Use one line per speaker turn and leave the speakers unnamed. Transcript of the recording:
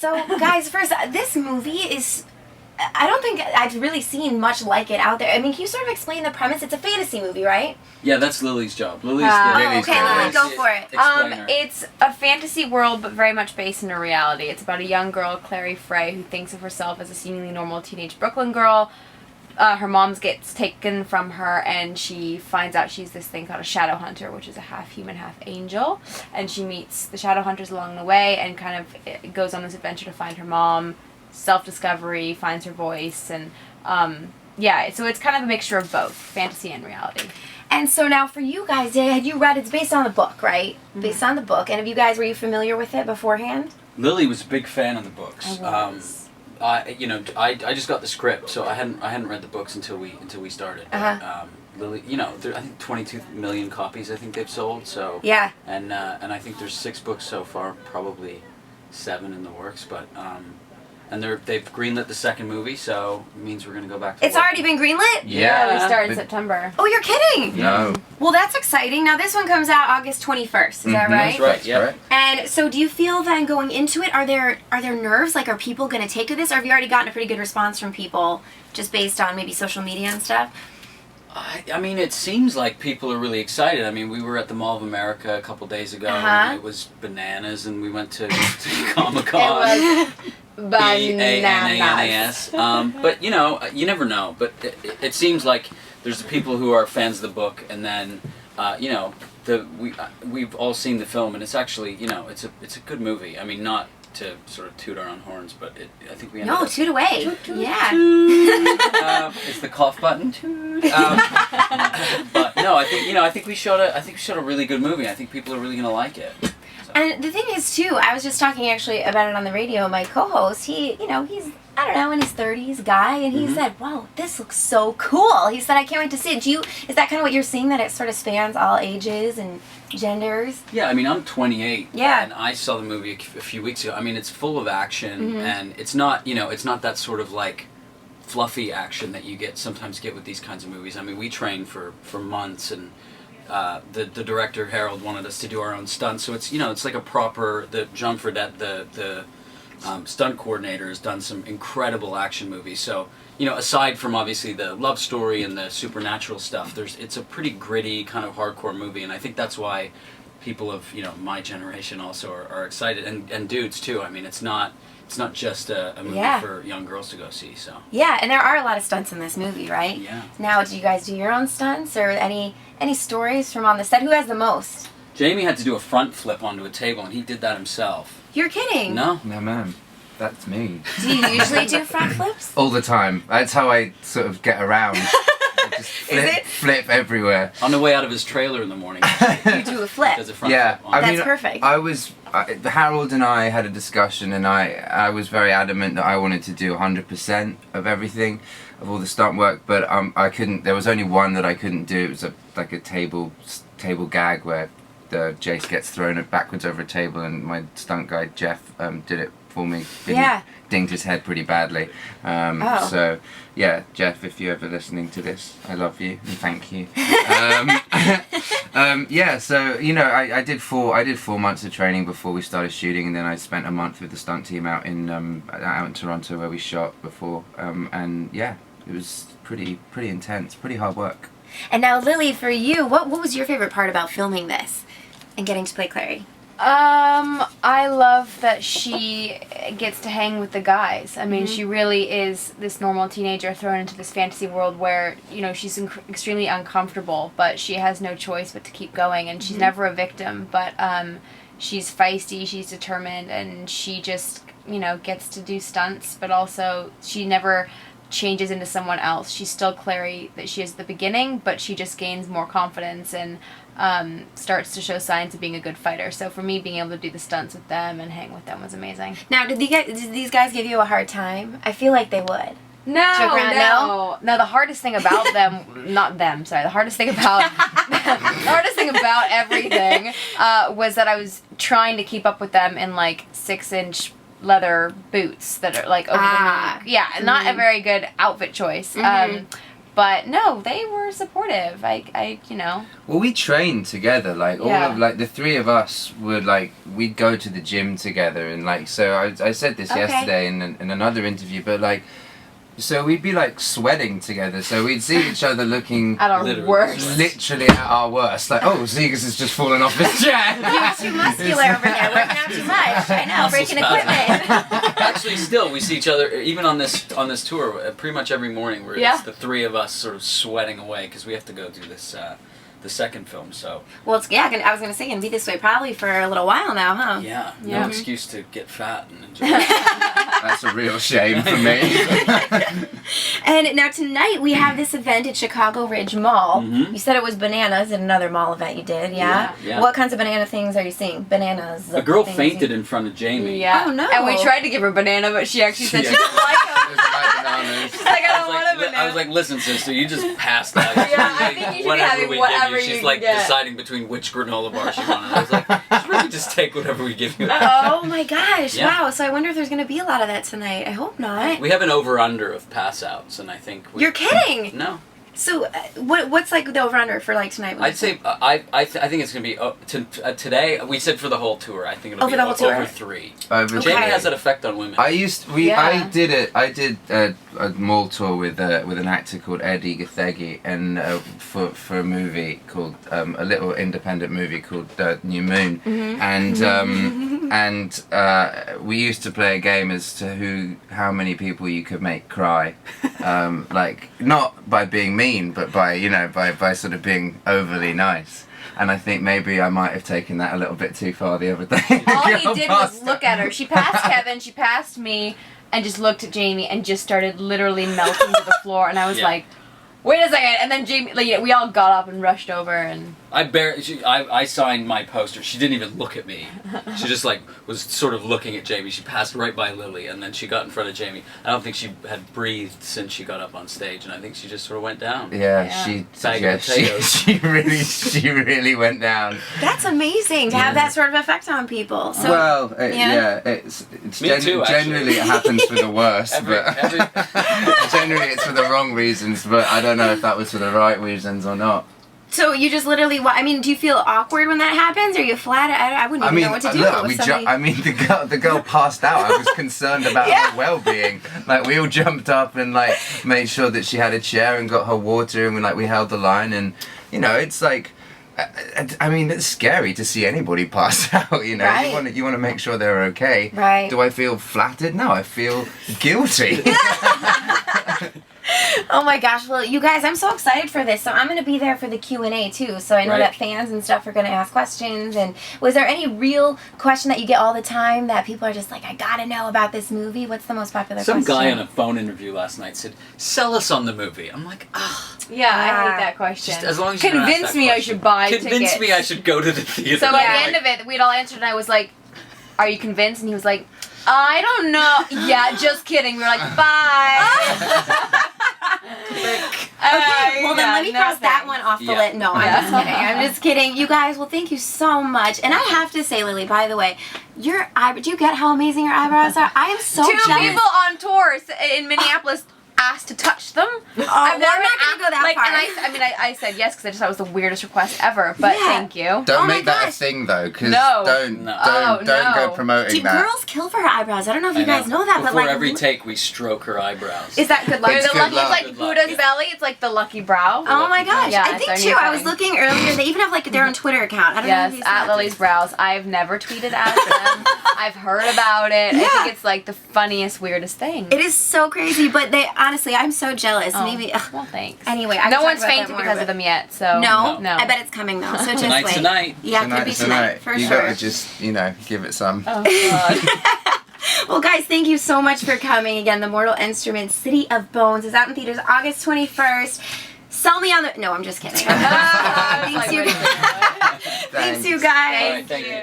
So, guys, first, this movie is... I don't think I've really seen much like it out there. I mean, can you sort of explain the premise? It's a fantasy movie, right?
Yeah, that's Lily's job. Lily's
okay, Lily, go for it.
It's a fantasy world, but very much based in a reality. It's about a young girl, Clary Frey, who thinks of herself as a seemingly normal teenage Brooklyn girl. Her mom gets taken from her, and she finds out she's this thing called a shadow hunter, which is a half human, half angel. And she meets the shadow hunters along the way, and kind of goes on this adventure to find her mom. Self-discovery, finds her voice, and so it's kind of a mixture of both fantasy and reality.
And so now for you guys, had you read, it's based on the book, right? Mm-hmm. Based on the book. And were you familiar with it beforehand?
Lily was a big fan of the books.
I was.
I just got the script, so I hadn't read the books until we started. Lily, I think 22 million copies I think they've sold. So
yeah.
And I think there's 6 books so far, probably 7 in the works, but and they've greenlit the second movie, so it means we're gonna go back to
It's already been greenlit?
Yeah, we start in September.
Oh, you're kidding?
No.
Well, that's exciting. Now, this one comes out August 21st, is that right?
That's right, yeah.
Right.
And so do you feel then going into it, are there nerves? Like, are people gonna take to this? Or have you already gotten a pretty good response from people just based on maybe social media and stuff?
I mean, it seems like people are really excited. I mean, we were at the Mall of America a couple days ago, and it was bananas, and we went to Comic-Con.
It was
bananas. But, you never know. But it seems like there's the people who are fans of the book, and then, we've all seen the film, and it's actually, it's a good movie. I mean, not to sort of toot our own horns, but I think we ended up...
toot away.
Toot, toot,
yeah.
Toot. It's the cough button. Toot. But no, I think we showed a really good movie. I think people are really gonna like it. So.
And the thing is too, I was just talking actually about it on the radio. My co-host, he's I don't know, in his 30s guy, and he said, "Wow, this looks so cool." He said, "I can't wait to see it." Is that kind of what you're seeing, that it sort of spans all ages and genders?
Yeah, I mean, I'm 28.
Yeah.
And I saw the movie a few weeks ago. I mean, it's full of action, and it's not, it's not that sort of like fluffy action that you sometimes get with these kinds of movies. I mean, we trained for months, and the director Harold wanted us to do our own stunts, so it's it's like a proper Jean Fredette, the stunt coordinator, has done some incredible action movies. So aside from obviously the love story and the supernatural stuff, it's a pretty gritty kind of hardcore movie, and I think that's why people of my generation also are excited, and dudes too. I mean, it's not just a movie for young girls to go see. So
yeah, and there are a lot of stunts in this movie, right?
Yeah.
Now, do you guys do your own stunts, or any stories from on the set? Who has the most?
Jamie had to do a front flip onto a table, and he did that himself.
You're kidding?
No,
man. That's me.
Do you usually do front flips?
All the time. That's how I sort of get around. I just flip everywhere.
On the way out of his trailer in the morning.
You do a flip.
Does a front
Yeah,
flip on.
I
That's
mean,
perfect.
Harold and I had a discussion, and I was very adamant that I wanted to do 100% of everything, of all the stunt work, but I couldn't. There was only one that I couldn't do. It was like a table gag where the Jace gets thrown backwards over a table, and my stunt guy Jeff did it for me. He dinged his head pretty badly. So yeah, Jeff, if you're ever listening to this, I love you and thank you. Yeah, so I did 4 months of training before we started shooting, and then I spent a month with the stunt team out in Toronto where we shot before, and yeah, it was pretty intense, pretty hard work.
And now, Lily, for you, what was your favorite part about filming this and getting to play Clary?
I love that she gets to hang with the guys. I mean, she really is this normal teenager thrown into this fantasy world where, she's extremely uncomfortable, but she has no choice but to keep going, and she's never a victim, but she's feisty, she's determined, and she just, gets to do stunts, but also she never changes into someone else. She's still Clary that she is at the beginning, but she just gains more confidence and starts to show signs of being a good fighter. So for me, being able to do the stunts with them and hang with them was amazing.
Now, did these guys give you a hard time? I feel like they would.
No. The hardest thing about them, not them, sorry, the hardest thing about everything was that I was trying to keep up with them in like 6-inch leather boots that are like over the knee. Yeah, not a very good outfit choice. But no, they were supportive. I you know.
Well, we trained together, like all
Yeah.
of like the three of us would like we'd go to the gym together, and like so I said this
Okay.
yesterday in another interview, but like so we'd be like sweating together, so we'd see each other looking
At our
Literally.
worst.
literally at our worst, like oh Zegas has just fallen off his chair.
You're too muscular over there, working out too much. I know,
Muscle
breaking
spasm.
equipment.
Actually, still we see each other even on this tour. Pretty much every morning, where
Yeah.
it's the three of us sort of sweating away because we have to go do this the second film. So
Well, it's, yeah, I was going to say, going to be this way probably for a little while now, huh?
yeah,
Yeah.
no excuse to get fat and enjoy.
That's a real shame for me.
And now tonight we have this event at Chicago Ridge Mall.
Mhm.
You said it was bananas at another mall event you did, yeah?
Yeah.
What kinds of banana things are you seeing? Bananas.
A girl
things
fainted
you-
in front of Jamie.
Yeah.
Oh, no.
And we tried to give her a banana, but she actually said she didn't like them.
Those are like bananas.
She's like, I
I
don't
was,
want
like,
a banana.
I was like, listen, sister, you just passed out.
Yeah, I think you should be
whatever
having
we
whatever
give you.
you
She's like
get.
deciding between which granola bar she wanted. I was like, just really just take whatever we give you.
Oh my gosh,
Yeah.
wow. So I wonder if there's going to be a lot of that tonight. I hope not.
We have an over-under of pass-outs, and I think
You're kidding!
No,
So what's like the over-under for like tonight?
I'd say I think it's gonna be today. We said for the whole tour. I think it'll
Oh,
be
for the whole tour.
over 3.
Over
Okay.
Jamie
there.
has that effect on women.
I
Yeah.
did a mall tour with an actor called Eddie Gathegi, and for a movie called a little independent movie called New Moon, and we used to play a game as to how many people you could make cry, like not by being mean, but by sort of being overly nice. And I think maybe I might have taken that a little bit too far the other day.
All he
Girl
did was
passed
look at her. She passed Kevin, she passed me, and just looked at Jamie and just started literally melting to the floor. And I was
Yeah.
like, wait a second. And then Jamie, like, we all got up and rushed over and...
I signed my poster. She didn't even look at me. She just like was sort of looking at Jamie. She passed right by Lily, and then she got in front of Jamie. I don't think she had breathed since she got up on stage, and I think she just sort of went down.
Yeah,
Yeah.
Bag of potatoes.
she really went down.
That's amazing to have that sort of effect on people. So
Well,
yeah.
it's
Me too, actually.
generally it happens for the worst,
Every-
but generally it's for the wrong reasons. But I don't know if that was for the right reasons or not.
So you just literally, I mean, do you feel awkward when that happens? Are you flat? I wouldn't even know what to do.
look,
with somebody...
the girl passed out. I was concerned about
Yeah.
her well-being. Like we all jumped up and like made sure that she had a chair and got her water, and we held the line. And it's like, I mean, it's scary to see anybody pass out.
Right.
You want to make sure they're okay.
Right.
Do I feel flattered? No, I feel guilty.
Oh my gosh, well, you guys, I'm so excited for this. So I'm going to be there for the Q&A too. So I know
Right.
that fans and stuff are going to ask questions. And was there any real question that you get all the time that people are just like, I got to know about this movie? What's the most popular
Some
question?
guy on a phone interview last night said, "Sell us on the movie." I'm like, ah.
Yeah, I
Yeah.
hate that question.
Just as long as you don't ask
Convince
that
me I
question.
should buy
Convince
tickets.
me I should go to the theater.
So by
Yeah.
the end of it, we'd all answered, and I was like, "Are you convinced?" And he was like, "I don't know." Yeah, just kidding. We were like, "Bye."
Okay, well then let me cross that one off the
Yeah.
list. No, I'm
Yeah.
just kidding. I'm just kidding. You guys, well, thank you so much. And I have to say, Lily, by the way, your do you get how amazing your eyebrows are? I am so
Two
jealous.
people on tours in Minneapolis asked to touch them.
well, I'm not gonna go that far.
And I said yes because I just thought it was the weirdest request ever. But
Yeah.
thank you.
Don't
Oh my
make that a
gosh.
thing though, because
No.
don't
No.
Oh,
don't go
no.
promoting
Do
that.
girls kill for her eyebrows? I don't know if
I
you guys know that,
Before
but like,
every take, we stroke her eyebrows.
is that good luck?
It's
The
good
lucky,
luck.
it's like
Good luck,
Buddha's
yeah.
belly. It's like the lucky brow.
Oh my gosh!
Yeah,
I
it's
think
our
too.
new
I was
thing.
looking earlier. They even have like their own Twitter account. I don't know
Yes,
if you
at
saw
Lily's Brows. I've never tweeted at them. I've heard about it.
Yeah.
I think it's like the funniest, weirdest thing.
It is so crazy, but they honestly, I'm so jealous.
Oh,
Maybe.
well, thanks.
Anyway, I can
no
talk
one's
about that
fainted
more,
because
but-
of them yet. So
No,
no.
I bet it's coming though. So just
Tonight's
wait.
tonight.
Yeah, it could be tonight for
you
sure.
gotta just give it some.
Oh God.
Well, guys, thank you so much for coming. Again, The Mortal Instruments, City of Bones is out in theaters August 21st. Sell me on the... No, I'm just kidding. Thanks, you
Like,
guys. Thanks, you guys.
All right, thank you.